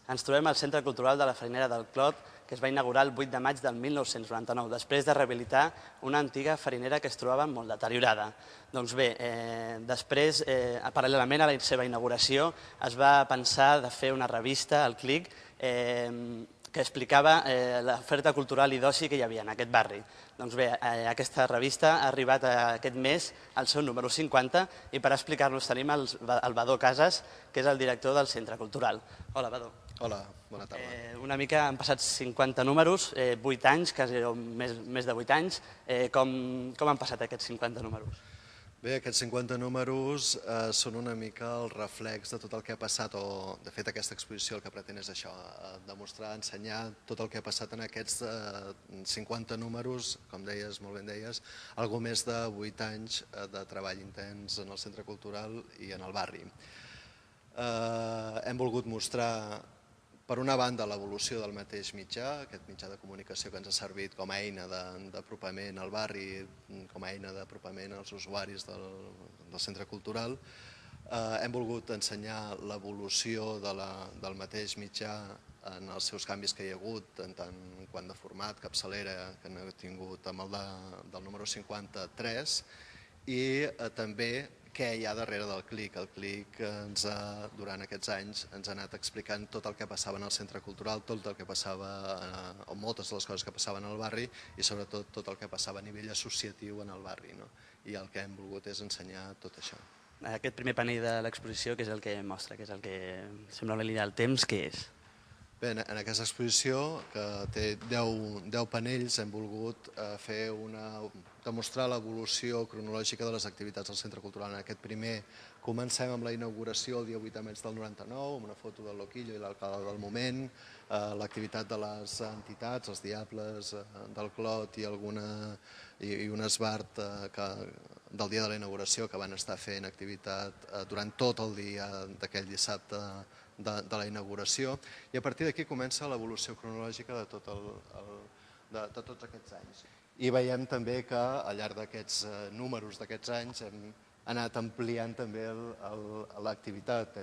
Ens trobem al Centre Cultural de la Farinera del Clot, que es va inaugurar el 8 de maig del 1999, després de rehabilitar una antiga farinera que es trobava molt deteriorada. Doncs bé, després, paral·lelament a la seva inauguració, es va pensar de fer una revista, el Clic, que explicava l'oferta cultural i d'oci que hi havia en aquest barri. Doncs bé, aquesta revista ha arribat aquest mes al seu número 50 i per explicar-nos tenim el Badó Casas, que és el director del Centre Cultural. Hola, Badó. Hola, bona tarda. Una mica han passat 50 números, 8 anys, quasi més de 8 anys. Com han passat aquests 50 números? Bé, aquests 50 números són una mica el reflex de tot el que ha passat, o de fet aquesta exposició el que pretén és això, demostrar, ensenyar tot el que ha passat en aquests 50 números, com deies, molt ben deies, algo més de 8 anys de treball intens en el Centre Cultural i en el barri. Hem volgut mostrar, per una banda, l'evolució del mateix mitjà, aquest mitjà de comunicació que ens ha servit com a eina d'apropament al barri, com a eina d'apropament als usuaris del centre cultural. Hem volgut ensenyar l'evolució del mateix mitjà en els seus canvis que hi ha hagut, tant quant de format, capçalera, que n'he tingut amb el del número 53, i també què hi ha darrere del Clic. El Clic durant aquests anys ens ha anat explicant tot el que passava en el centre cultural, tot el que passava, o moltes de les coses que passaven al barri i sobretot tot el que passava a nivell associatiu en el barri. I el que hem volgut és ensenyar tot això. Aquest primer panell de l'exposició, que és el que mostra, que és el que sembla una línia del temps, què és? Bé, en aquesta exposició, que té 10 panells, hem volgut demostrar l'evolució cronològica de les activitats del Centre Cultural. En aquest primer comencem amb la inauguració el dia 8 de maig del 99, amb una foto del Loquillo i l'alcalde del moment, l'activitat de les entitats, els Diables del Clot i un esbart del dia de la inauguració que van estar fent activitat durant tot el dia d'aquell dissabte de la inauguració, i a partir d'aquí comença l'evolució cronològica de tots aquests anys. I veiem també que al llarg d'aquests números d'aquests anys hem anat ampliant també l'activitat.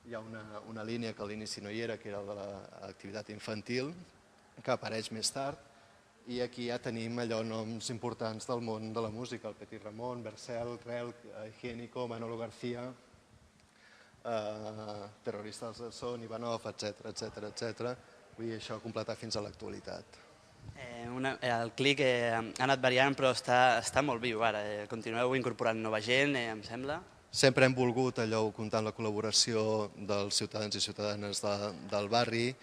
Hi ha una línia que a l'inici no hi era, que era de l'activitat infantil, que apareix més tard, i aquí ja tenim noms importants del món de la música, el Petit Ramon, Bercel, Relc, Higiénico, Manolo García, Terroristas del Son, Ivanov, etc. Vull dir, això completar fins a l'actualitat. El Clic ha anat variant, però està molt viu ara. Continueu incorporant nova gent, em sembla. Sempre hem volgut comptar amb la col·laboració dels ciutadans i ciutadanes del barri,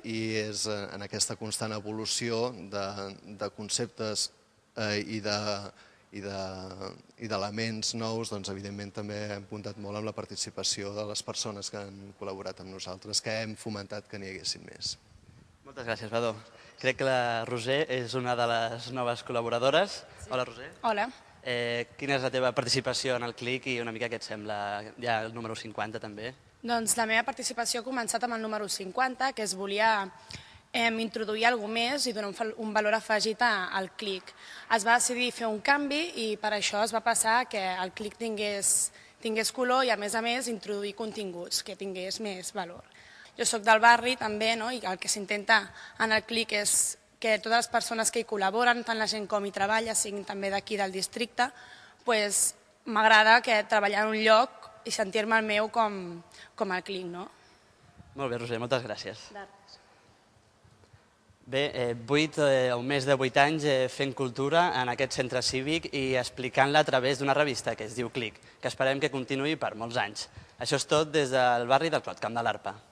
i és en aquesta constant evolució de conceptes i d'elements nous, doncs evidentment també hem comptat molt amb la participació de les persones que han col·laborat amb nosaltres, que hem fomentat que n'hi haguessin més. Moltes gràcies, Badó. Crec que la Roser és una de les noves col·laboradores. Hola, Roser. Hola. Quina és la teva participació en el Clic i una mica què et sembla ja el número 50 també? Doncs la meva participació ha començat amb el número 50, que es volia introduir alguna cosa més i donar un valor afegit al Clic. Es va decidir fer un canvi i per això es va passar que el Clic tingués color i a més introduir continguts que tingués més valor. Jo soc del barri també, i el que s'intenta en el Clic és que totes les persones que hi col·laboren, tant la gent com hi treballa, siguin també d'aquí del districte, m'agrada treballar en un lloc i sentir-me el meu com el Clic. Molt bé, Roser, moltes gràcies. Bé, més de 8 anys fent cultura en aquest centre cívic i explicant-la a través d'una revista que es diu Clic, que esperem que continuï per molts anys. Això és tot des del barri del Clot, Camp de l'Arpa.